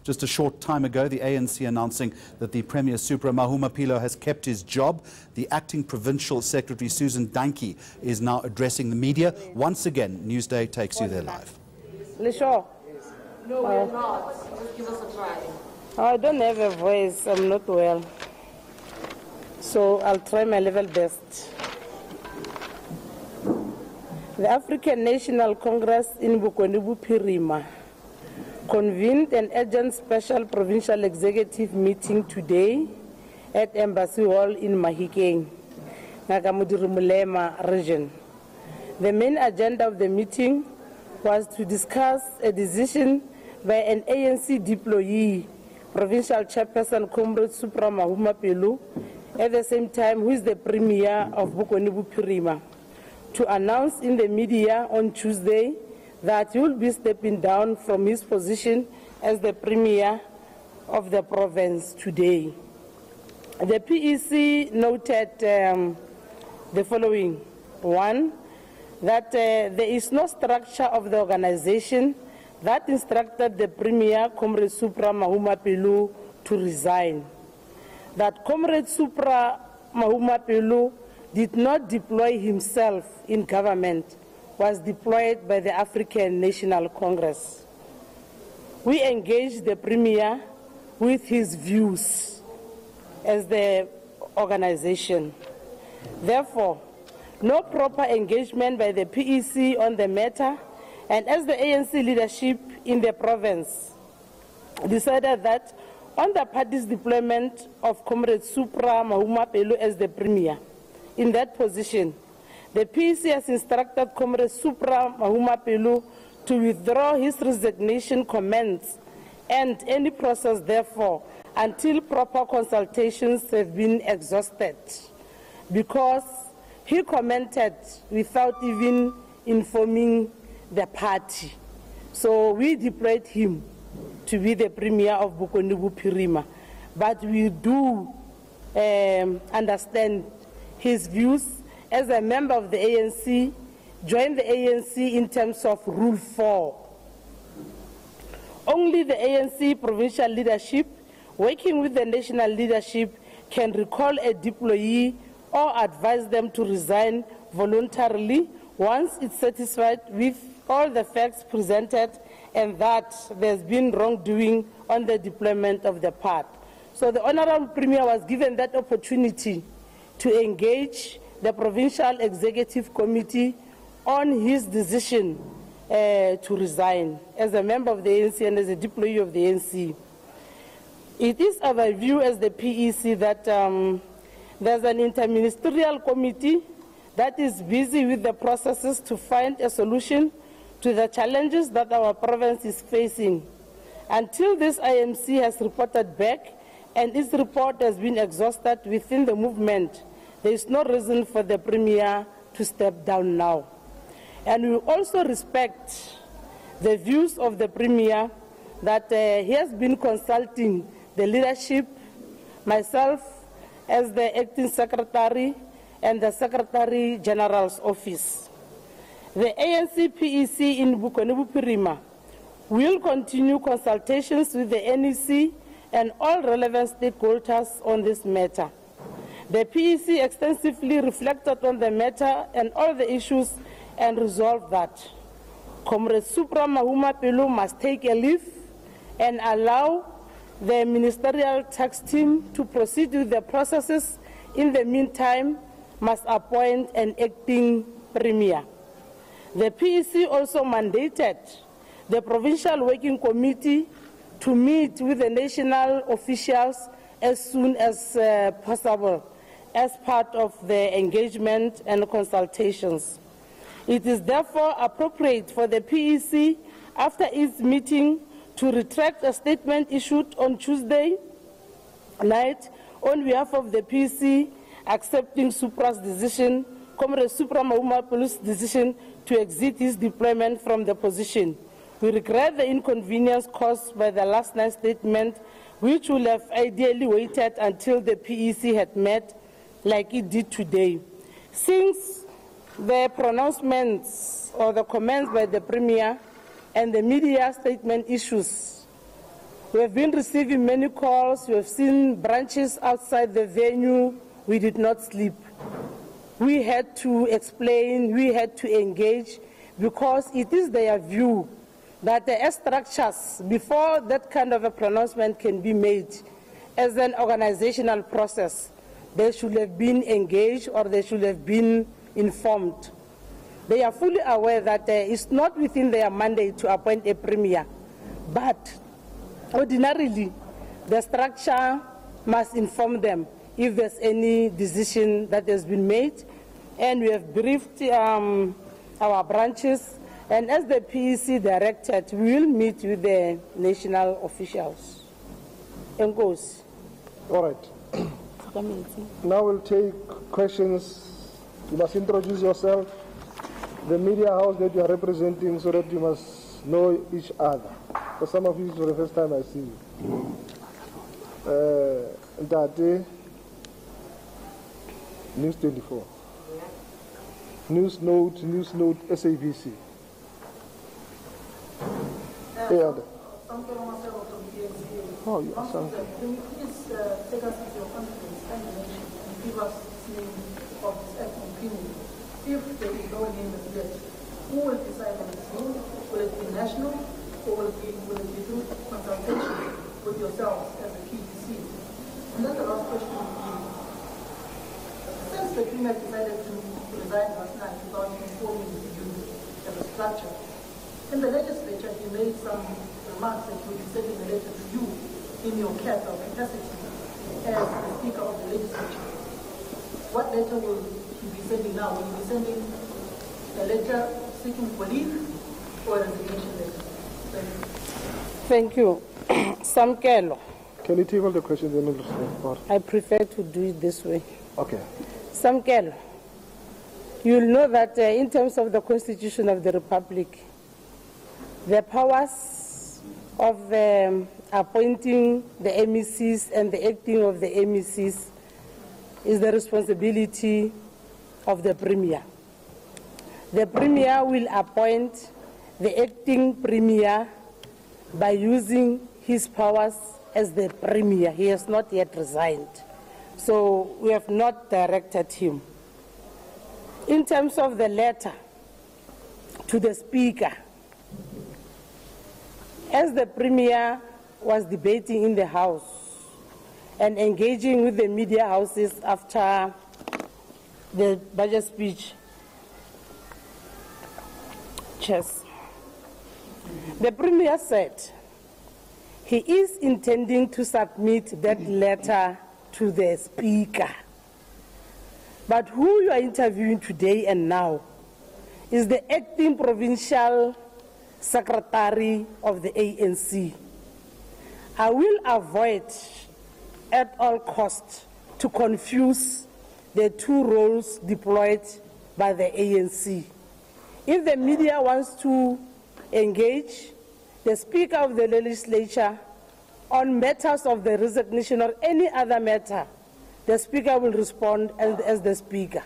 Just a short time ago, the ANC announcing that the Premier Supra Mahumapelo has kept his job. The acting provincial secretary, Susan Danke, is now addressing the media. Once again, Newsday takes you there live. Lisho? No, we're not. Just give us a try. I don't have a voice. I'm not well. So I'll try my level best. The African National Congress in Bukwenebo-Phirima convened an urgent special provincial executive meeting today at Embassy Hall in Mahikeng, Nakamudurumulema region. The main agenda of the meeting was to discuss a decision by an ANC deployee, provincial chairperson Comrade Supra Mahumapelo, at the same time who is the Premier of Bukwenebo-Phirima, to announce in the media on Tuesday that he will be stepping down from his position as the Premier of the province today. The PEC noted the following. One, that there is no structure of the organization that instructed the Premier, Comrade Supra Mahumapelo, to resign. That Comrade Supra Mahumapelo did not deploy himself in government, was deployed by the African National Congress. We engaged the Premier with his views as the organization. Therefore, no proper engagement by the PEC on the matter, and as the ANC leadership in the province decided that on the party's deployment of Comrade Supra Mahumapelo as the Premier, in that position, the PEC has instructed Comrade Supra Mahumapelo to withdraw his resignation comments and any process, therefore, until proper consultations have been exhausted, because he commented without even informing the party. So we deployed him to be the Premier of Bukwenebo-Phirima, but we do understand his views as a member of the ANC, joined the ANC in terms of Rule 4. Only the ANC provincial leadership, working with the national leadership, can recall a deployee or advise them to resign voluntarily once it's satisfied with all the facts presented and that there's been wrongdoing on the deployment of the part. So the Honorable Premier was given that opportunity to engage the Provincial Executive Committee on his decision to resign as a member of the ANC and as a deployee of the ANC. It is our view as the PEC that there's an interministerial committee that is busy with the processes to find a solution to the challenges that our province is facing. Until this IMC has reported back and its report has been exhausted within the movement, there is no reason for the Premier to step down now. And we also respect the views of the Premier that he has been consulting the leadership, myself as the acting secretary, and the Secretary General's office. The ANC PEC in Bukwenebo-Phirima will continue consultations with the NEC and all relevant stakeholders on this matter. The PEC extensively reflected on the matter and all the issues and resolved that Comrade Supra Mahumapelo must take a leave and allow the ministerial tax team to proceed with the processes. In the meantime, must appoint an acting Premier. The PEC also mandated the Provincial Working Committee to meet with the national officials as soon as possible as part of the engagement and consultations. It is therefore appropriate for the PEC, after its meeting, to retract a statement issued on Tuesday night on behalf of the PEC, accepting Supra's decision, Comrade Supra Mahumapelo's decision to exit his deployment from the position. We regret the inconvenience caused by the last night's statement, which would have ideally waited until the PEC had met like it did today. Since the pronouncements or the comments by the Premier and the media statement issues We have been receiving many calls. We have seen branches outside the venue. We did not sleep. We had to explain, we had to engage, because it is their view that the structures, before that kind of a pronouncement can be made as an organizational process, they should have been engaged or they should have been informed. They are fully aware that it's not within their mandate to appoint a premier, but ordinarily the structure must inform them if there's any decision that has been made. And we have briefed our branches, and as the PEC directed, we will meet with the national officials. Enkos. All right. Now we'll take questions. You must introduce yourself, the media house that you are representing, so that you must know each other. For some of you, it's for the first time I see you. Ndate, News 24. News Note, SABC. Oh, you are sorry. Can you please take us to your confidence and give us the name of this acting opinion? If there is no name as yet, who will decide on this name? Will it be national, or will it be through consultation with yourselves as a PEC? And then the last question would be, since the Premier decided to resign last night without informing you as a structure, in the legislature he made some remarks that he would be sending a letter to you in your capacity as the Speaker of the legislature. What letter will he be sending now? Will he be sending a letter seeking for leave or a resignation letter? Thank you. Samkelo. Can you table the question then we'll respond? I prefer to do it this way. Okay. Samkelo, you'll know that in terms of the Constitution of the Republic, the powers of appointing the MECs and the acting of the MECs is the responsibility of the Premier. The Premier will appoint the acting Premier by using his powers as the Premier. He has not yet resigned, so we have not directed him. In terms of the letter to the Speaker, as the Premier was debating in the House and engaging with the media houses after the budget speech, the Premier said he is intending to submit that letter to the Speaker. But who you are interviewing today and now is the acting provincial secretary of the ANC. I will avoid at all costs to confuse the two roles deployed by the ANC. If the media wants to engage the Speaker of the legislature on matters of the resignation or any other matter, the Speaker will respond as the Speaker.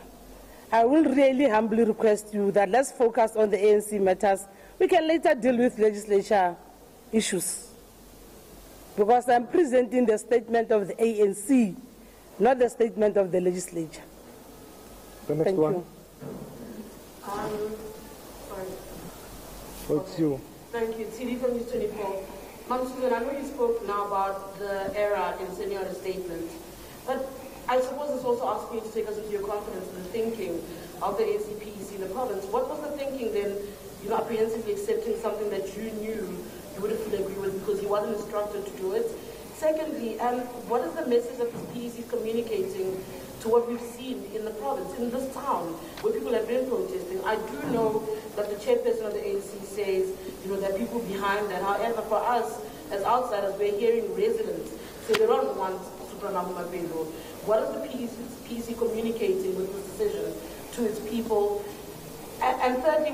I will really humbly request you that let's focus on the ANC matters. We can later deal with legislature issues, because I'm presenting the statement of the ANC, not the statement of the legislature. The next Thank one. you. Sorry. What's you? Thank you. TD from News 24. Mamsulu, I know you spoke now about the error in sending out a statement, but I suppose it's also asking you to take us into your confidence in the thinking of the ACPEC in the province. What was the thinking then, apprehensively accepting something that you knew you wouldn't fully agree with because you wasn't instructed to do it? Secondly, what is the message that this PEC is communicating to what we've seen in the province, in this town, where people have been protesting? I do know that the chairperson of the ANC says, there are people behind that. However, for us, as outsiders, we're hearing residents say they don't want Supra Mahumapelo. What is the PEC communicating with this decision to its people? And thirdly,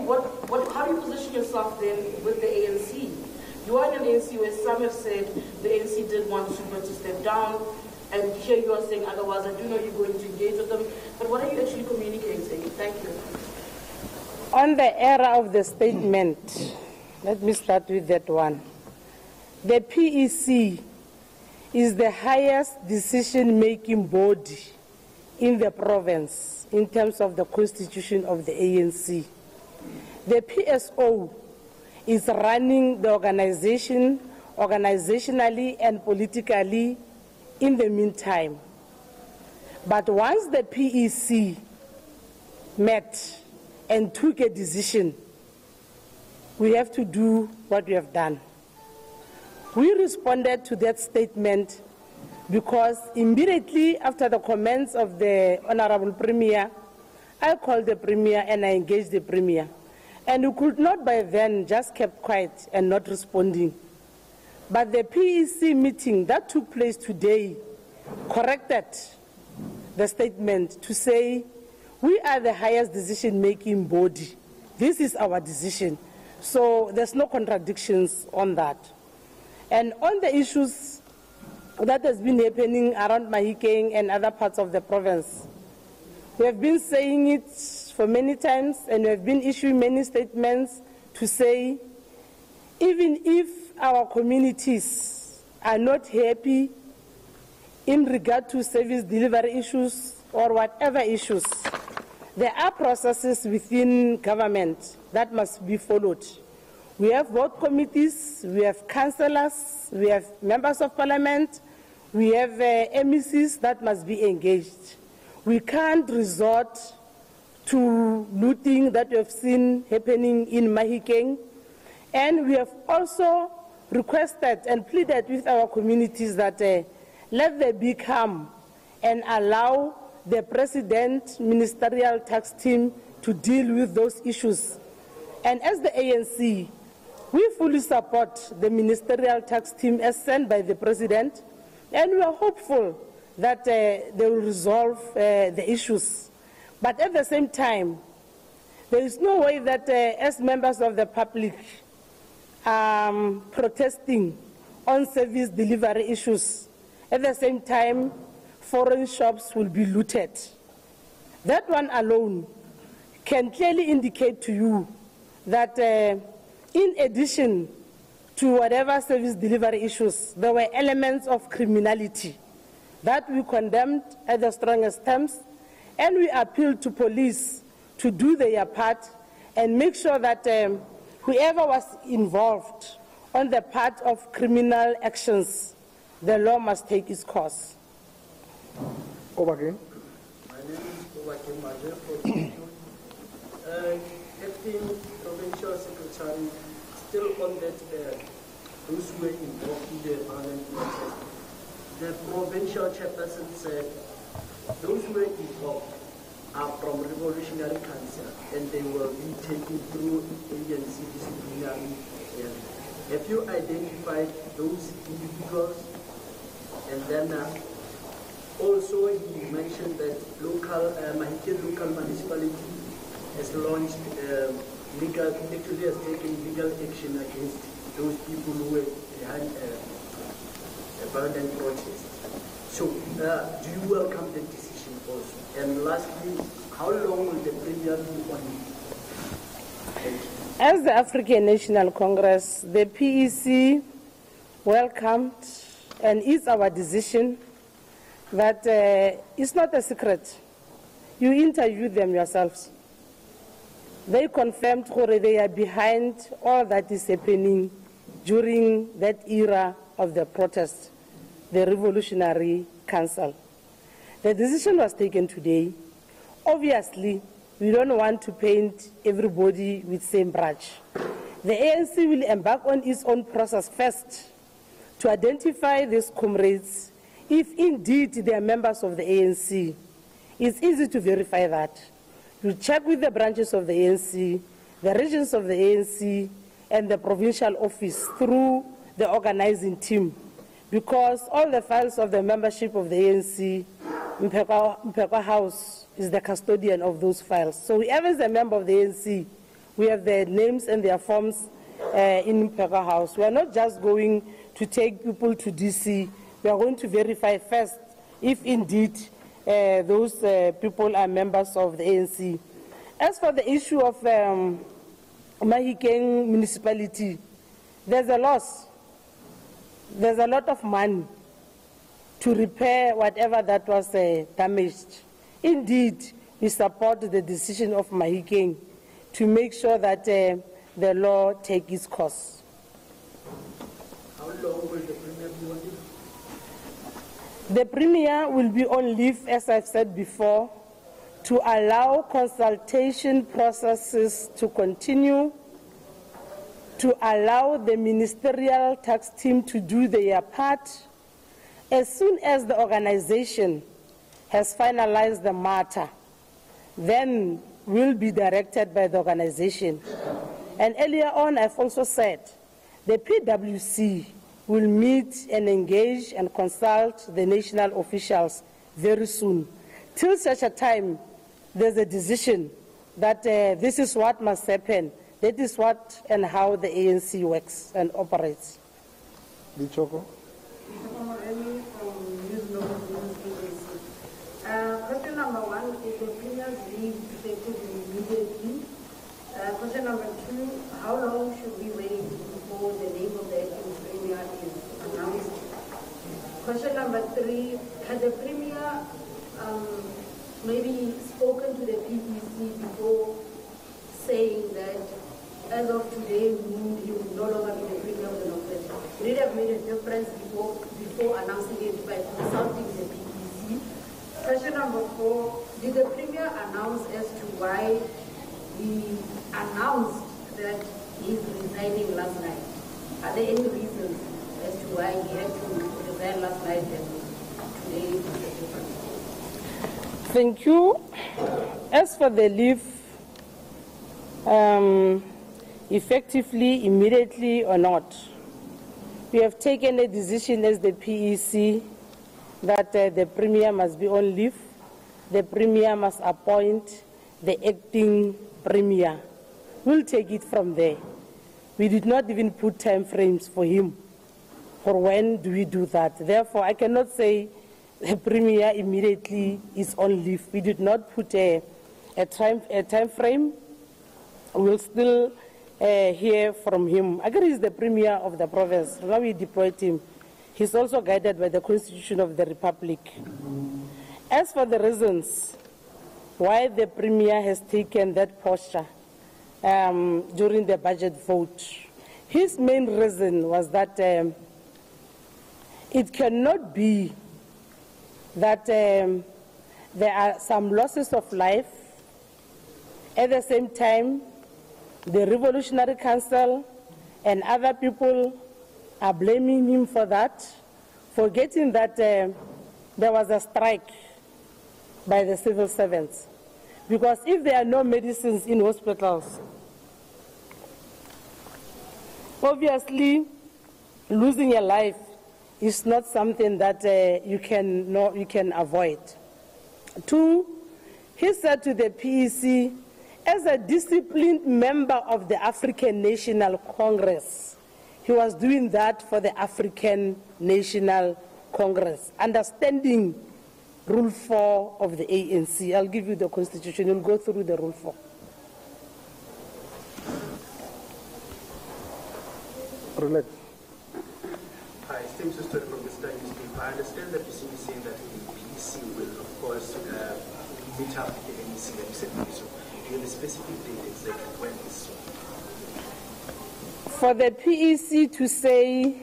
how do you position yourself then with the ANC? You are in an ANC where some have said the ANC did want Supra to step down, and here you are saying otherwise. I do know you're going to engage with them, but what are you actually communicating? Thank you. On the error of the statement, let me start with that one. the PEC is the highest decision-making body in the province in terms of the constitution of the ANC. The PSO is running the organization organizationally and politically in the meantime. But once the PEC met and took a decision, we have to do what we have done. We responded to that statement because immediately after the comments of the Honorable Premier, I called the Premier and I engaged the Premier. And we could not by then just kept quiet and not responding. But the PEC meeting that took place today corrected the statement to say, we are the highest decision-making body. This is our decision. So there's no contradictions on that. And on the issues that has been happening around Mahikeng and other parts of the province, we have been saying it for many times and we have been issuing many statements to say, even if our communities are not happy in regard to service delivery issues or whatever issues, there are processes within government that must be followed. We have board committees, we have councillors, we have members of parliament, we have MECs that must be engaged. We can't resort to looting that we have seen happening in Mahikeng. And we have also requested and pleaded with our communities that let there be calm and allow the President Ministerial Tax Team to deal with those issues. And as the ANC, we fully support the Ministerial Tax Team as sent by the President, and we are hopeful that they will resolve the issues. But at the same time, there is no way that as members of the public protesting on service delivery issues, at the same time, foreign shops will be looted. That one alone can clearly indicate to you that in addition to whatever service delivery issues, there were elements of criminality that we condemned at the strongest terms, and we appealed to police to do their part and make sure that whoever was involved on the part of criminal actions, the law must take its course. Over again. My name is Obakim Maje from Acting Provincial Secretary, still on that, those who were involved in the violent protest. The provincial chairperson said those who were involved are from Revolutionary Council and they will be taken through ANC disciplinary. Have you identified those individuals? And then also he mentioned that Mahikeng local municipality has launched actually has taken legal action against those people who were behind a violent protest. So do you welcome the decision also? And lastly, how long will the Premier be on it? As the African National Congress, the PEC welcomed and it's our decision that it's not a secret. You interviewed them yourselves. They confirmed that they are behind all that is happening during that era of the protest, the Revolutionary Council. The decision was taken today. Obviously, we don't want to paint everybody with the same brush. The ANC will embark on its own process first to identify these comrades if indeed they are members of the ANC. It's easy to verify that. You check with the branches of the ANC, the regions of the ANC, and the provincial office through the organizing team, because all the files of the membership of the ANC, Mpekwa House is the custodian of those files. So whoever is a member of the ANC, we have their names and their forms in Mpekwa House. We are not just going to take people to DC. We are going to verify first if indeed those people are members of the ANC. As for the issue of Mahikeng municipality, there's a loss. there's a lot of money to repair whatever that was damaged. Indeed, we support the decision of Mahikeng to make sure that the law take its course. How long will the Premier be on leave? The Premier will be on leave, as I've said before, to allow consultation processes to continue, to allow the ministerial tax team to do their part. As soon as the organization has finalized the matter, then will be directed by the organization. And earlier on, I've also said the PwC will meet and engage and consult the national officials very soon. Till such a time, there's a decision that this is what must happen. That is what and how the ANC works and operates. Lichoko. Question number one, is the Premier's leave effective immediately? Question number two, how long should we wait before the name of the acting Premier is announced? Question number three, had the Premier maybe spoken to the PEC before saying that as of today he will no longer be the Premier of the Northwest? Would it have made a difference before announcing it by consulting the PEC? Question number four, did the Premier announce as to why he announced that he's resigning last night? Are there any reasons as to why he had to resign last night and today is a difference? Thank you. As for the leave, effectively, immediately or not, we have taken a decision as the PEC that the Premier must be on leave. The Premier must appoint the acting Premier. We'll take it from there. We did not even put time frames for him. For when do we do that? Therefore, I cannot say the Premier immediately is on leave. We did not put a time frame. We'll still hear from him. Agri is the Premier of the province. Now we deployed him. He's also guided by the Constitution of the Republic. As for the reasons why the Premier has taken that posture during the budget vote, his main reason was that it cannot be that there are some losses of life. At the same time, the Revolutionary Council and other people are blaming him for that, forgetting that there was a strike by the civil servants. Because if there are no medicines in hospitals, obviously losing a life is not something that you can avoid. Two, he said to the PEC, as a disciplined member of the African National Congress, he was doing that for the African National Congress, understanding Rule 4 of the ANC. I'll give you the Constitution. You'll go through the Rule 4. Relax. Hi, Steve Sister from the Star newspaper. I understand that you seem to say that the PEC will, of course, meet up with the NEC that you said so. Do you have a specific date exactly when this? For the PEC to say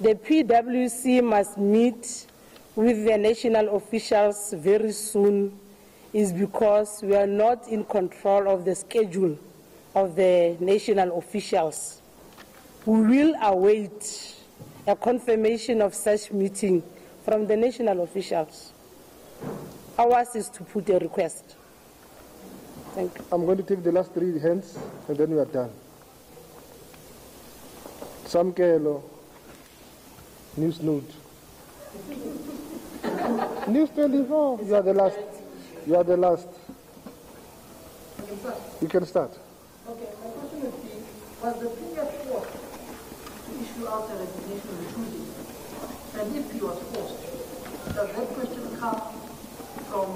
the PwC must meet with the national officials very soon is because we are not in control of the schedule of the national officials. We will await a confirmation of such meeting from the national officials. Ours is to put a request. Thank you. I'm going to take the last three hands and then we are done. Samkelo, News Note. News 24, you are the last. You are the last. You can start. Okay, my question would be, was the Premier forced to issue out a resignation on Tuesday? And if he was forced, does that question come from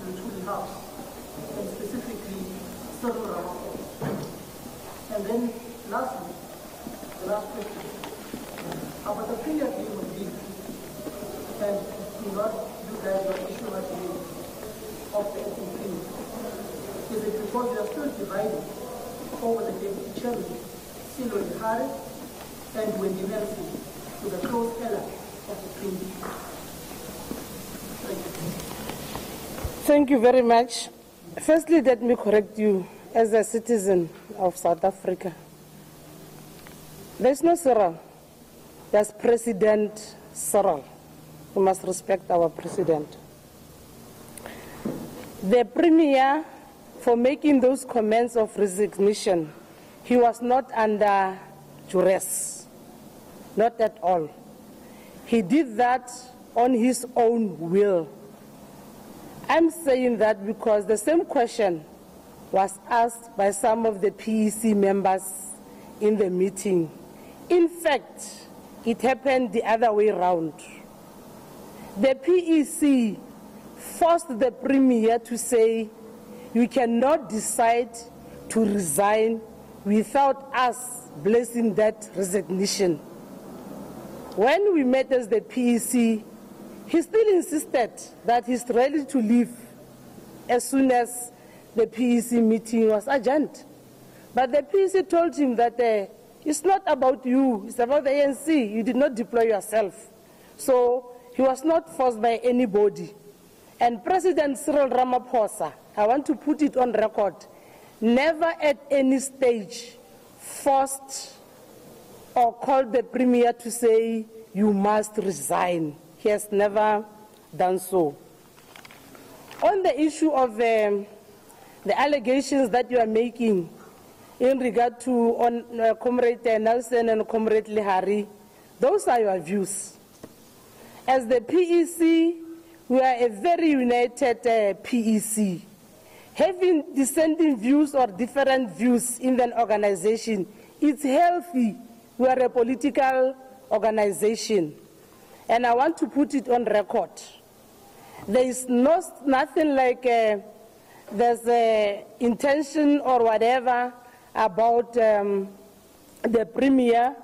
the Tuesday House, and specifically Cyril Ramaphosa? And then lastly, the last question, about the Premier because they are still divided over the deputy chairman, Silo Harris and Wendy Nelson, to the close ally of the Premier. Thank you. Thank you very much. Firstly, let me correct you as a citizen of South Africa. There's no Cyril. There's President Cyril. We must respect our president. The Premier, for making those comments of resignation, he was not under duress, not at all. He did that on his own will. I'm saying that because the same question was asked by some of the PEC members in the meeting. In fact, it happened the other way around. The PEC forced the Premier to say, you cannot decide to resign without us blessing that resignation. When we met as the PEC, he still insisted that he's ready to leave as soon as the PEC meeting was adjourned. But the PEC told him that it's not about you, it's about the ANC. You did not deploy yourself. So he was not forced by anybody. And President Cyril Ramaphosa, I want to put it on record, never at any stage forced or called the Premier to say, you must resign. He has never done so. On the issue of the allegations that you are making in regard to Comrade Nelson and Comrade Lehari, those are your views. As the PEC, we are a very united PEC. Having dissenting views or different views in an organization, it's healthy. We are a political organization. And I want to put it on record. There is nothing like there's an intention or whatever about the Premier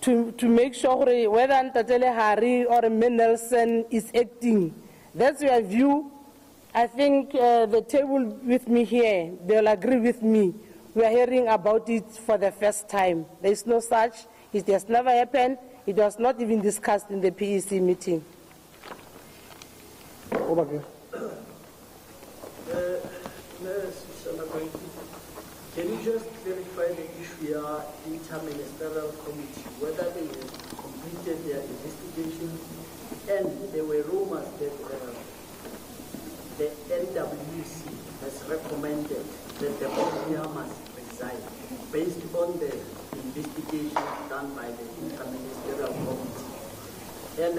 to make sure whether Ntatele Hari or Nelson is acting. That's your view. I think the table with me here, they'll agree with me. We are hearing about it for the first time. There is no such. It has never happened. It was not even discussed in the PEC meeting. Over here. Can you just clarify the issue here, interministerial committee, whether they have completed their investigations, and there were rumors that the NWC has recommended that the Premier must resign based on the investigation done by the interministerial committee. And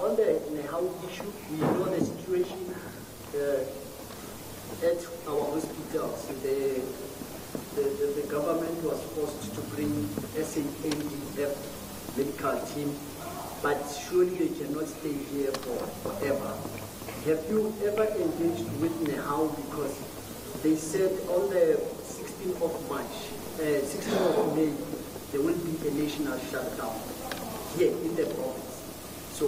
on the health issue, we know the situation at our hospitals. The government was forced to bring SAADF medical team, but surely they cannot stay here forever. Have you ever engaged with NEHAU? Because they said on the 16th of March, 16th of May, there will be a national shutdown here in the province. So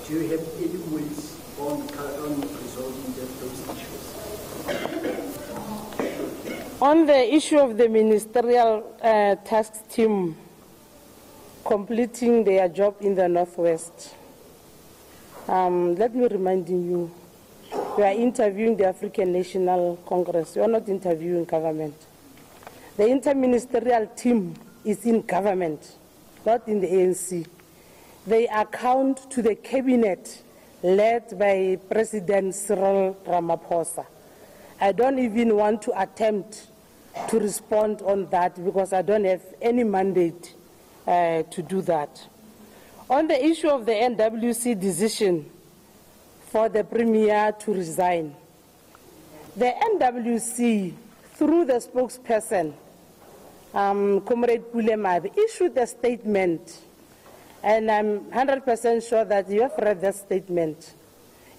do you have any ways on resolving those issues? On the issue of the ministerial task team completing their job in the Northwest, let me remind you, we are interviewing the African National Congress. We are not interviewing government. The interministerial team is in government, not in the ANC. They account to the cabinet led by President Cyril Ramaphosa. I don't even want to attempt to respond on that because I don't have any mandate to do that. On the issue of the NWC decision for the Premier to resign, the NWC, through the spokesperson, Comrade Pulemabe, issued a statement, and I'm 100% sure that you have read that statement.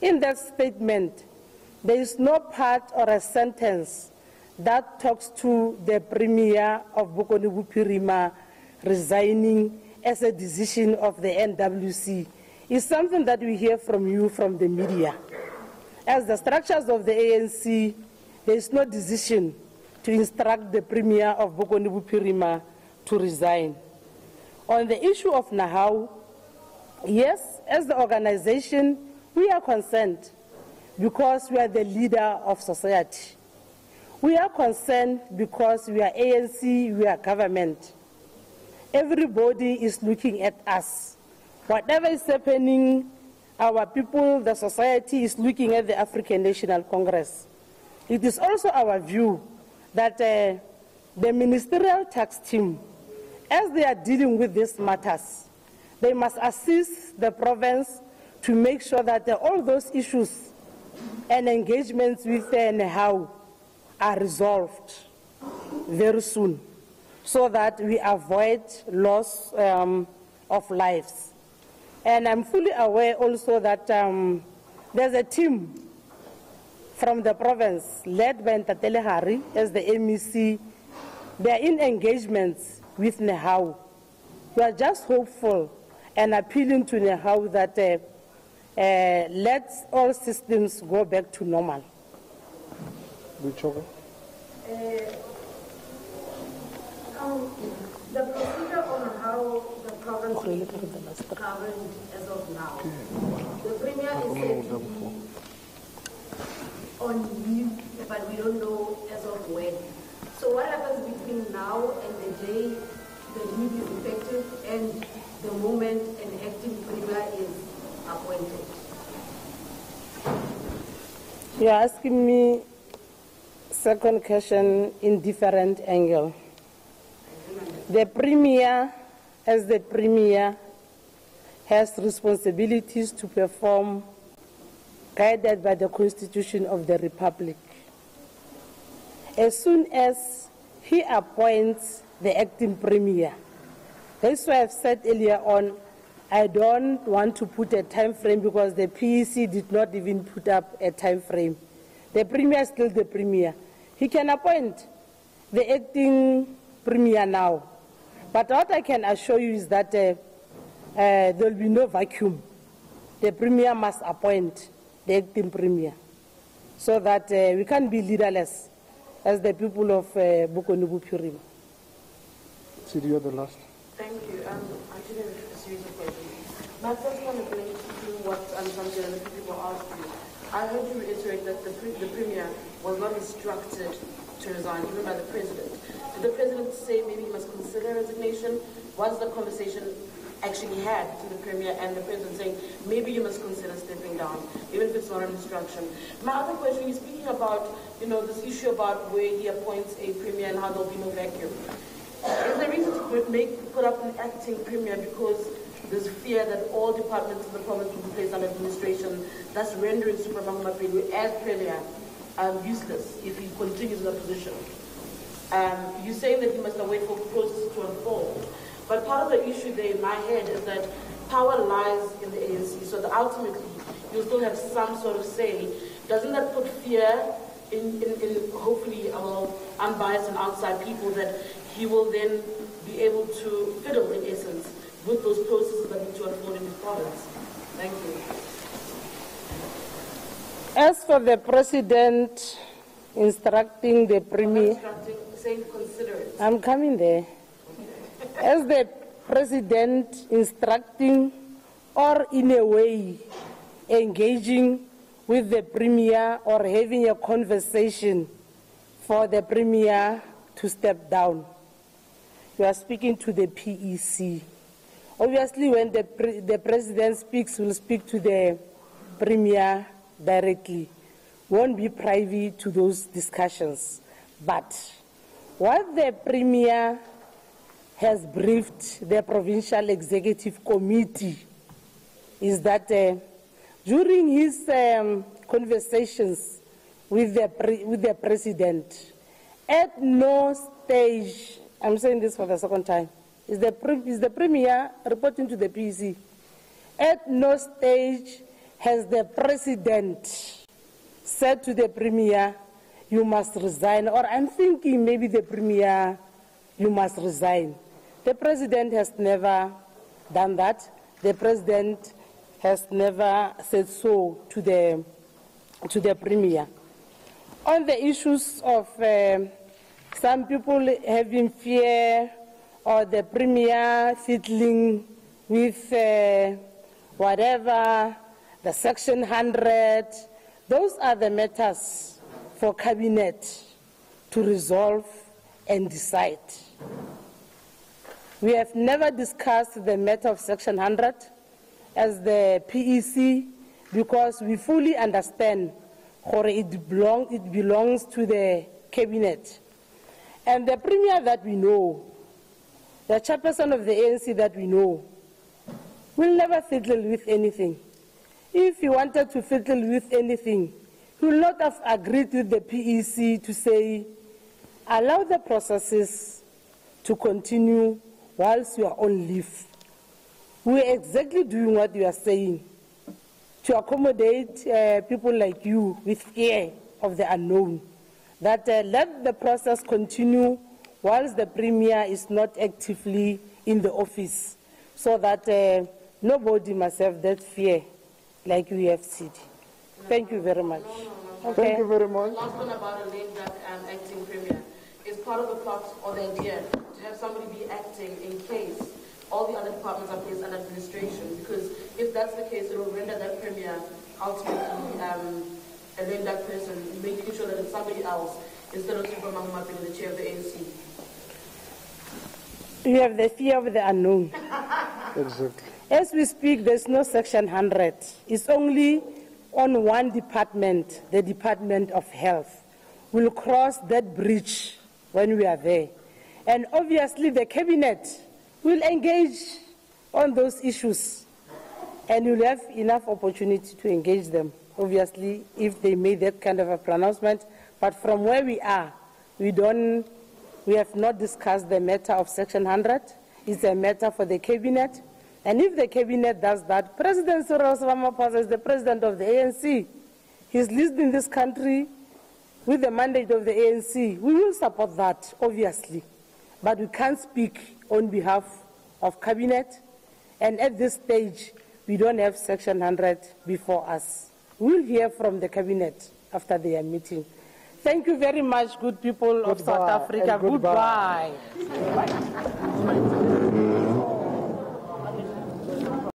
In that statement, there is no part or a sentence that talks to the Premier of Bokoni Bophirima resigning as a decision of the NWC. It's something that we hear from you from the media. As the structures of the ANC, there is no decision to instruct the Premier of Bokoni Bophirima to resign. On the issue of Nahau, yes, as the organization, we are concerned because we are the leader of society. We are concerned because we are ANC, we are government. Everybody is looking at us. Whatever is happening, our people, the society is looking at the African National Congress. It is also our view that the ministerial tax team, as they are dealing with these matters, they must assist the province to make sure that all those issues and engagements with NHAU are resolved very soon, so that we avoid loss of lives. And I'm fully aware also that there's a team from the province led by Ntatele Hari as the MEC. They are in engagements with NHAU. We are just hopeful and appealing to NHAU that let all systems go back to normal. The procedure on how the province is governed as of now. The Premier is said to be on leave, but we don't know as of when. So what happens between now and the day the leave is effective and the moment an acting Premier is appointed? You are asking me second question in different angle. The Premier, as the Premier, has responsibilities to perform guided by the Constitution of the Republic. As soon as he appoints the acting Premier, that's why I've said earlier on, I don't want to put a time frame because the PEC did not even put up a time frame. The Premier is still the Premier. He can appoint the acting Premier now. But what I can assure you is that there will be no vacuum. The Premier must appoint the acting Premier so that we can't be leaderless as the people of Bokoni Bophirima. Sidi, you're the last. Thank you. I actually have a series of questions. My first one is linked to what some journalists people asked you. I heard you reiterate that the Premier was not instructed to resign, even by the President. Did the President say maybe he must consider resignation? Was the conversation actually had to the Premier and the President saying maybe you must consider stepping down, even if it's not an instruction? My other question, you're speaking about, this issue about where he appoints a Premier and how there'll be no vacuum. Is there reason to put up an acting Premier because there's fear that all departments in the province will be placed under administration, thus rendering Supra Mahumapelo as Premier useless if he continues in that position? You're saying that he must await for processes to unfold. But part of the issue there in my head is that power lies in the ANC, so that ultimately you'll still have some sort of say. Doesn't that put fear in hopefully our unbiased and outside people that he will then be able to fiddle, in essence, with those processes that need to unfold in his province? Thank you. As for the President instructing the Premier, I'm coming there. As the President instructing or in a way engaging with the Premier or having a conversation for the Premier to step down, you are speaking to the PEC. Obviously, when the President speaks, will speak to the Premier directly. Won't be privy to those discussions. But what the Premier has briefed the Provincial Executive Committee is that during his conversations with the President, at no stage, I'm saying this for the second time, is the Premier reporting to the PEC, at no stage has the President said to the Premier, you must resign, or I'm thinking maybe the Premier, you must resign. The President has never done that. The President has never said so to the Premier. On the issues of some people having fear or the Premier fiddling with whatever, the Section 100, those are the matters for Cabinet to resolve and decide. We have never discussed the matter of Section 100 as the PEC because we fully understand or it belongs to the Cabinet. And the Premier that we know, the chairperson of the ANC that we know, will never fiddle with anything. If he wanted to fiddle with anything, he will not have agreed with the PEC to say, allow the processes to continue whilst you are on leave. We are exactly doing what you are saying, to accommodate people like you with fear of the unknown, that let the process continue whilst the Premier is not actively in the office, so that nobody must have that fear like we have said. Thank you very much. Okay. Thank you very much. Last one about a lame duck acting Premier. Is part of the plot or the idea to have somebody be acting in case all the other departments are placed under administration? Because if that's the case, it will render that Premier ultimately a lame duck person, making sure that it's somebody else instead of Supra Mahumapelo, the chair of the ANC. You have the fear of the unknown. Exactly. As we speak, there's no Section 100. It's only on one department, the Department of Health. We'll cross that bridge when we are there. And obviously the Cabinet will engage on those issues. And you'll have enough opportunity to engage them, obviously, if they made that kind of a pronouncement. But from where we are, we have not discussed the matter of Section 100. It's a matter for the Cabinet. And if the Cabinet does that, President Cyril Ramaphosa is the president of the ANC. He's leading this country with the mandate of the ANC. We will support that, obviously. But we can't speak on behalf of Cabinet. And at this stage, we don't have Section 100 before us. We'll hear from the Cabinet after their meeting. Thank you very much, good people of South Africa. Goodbye.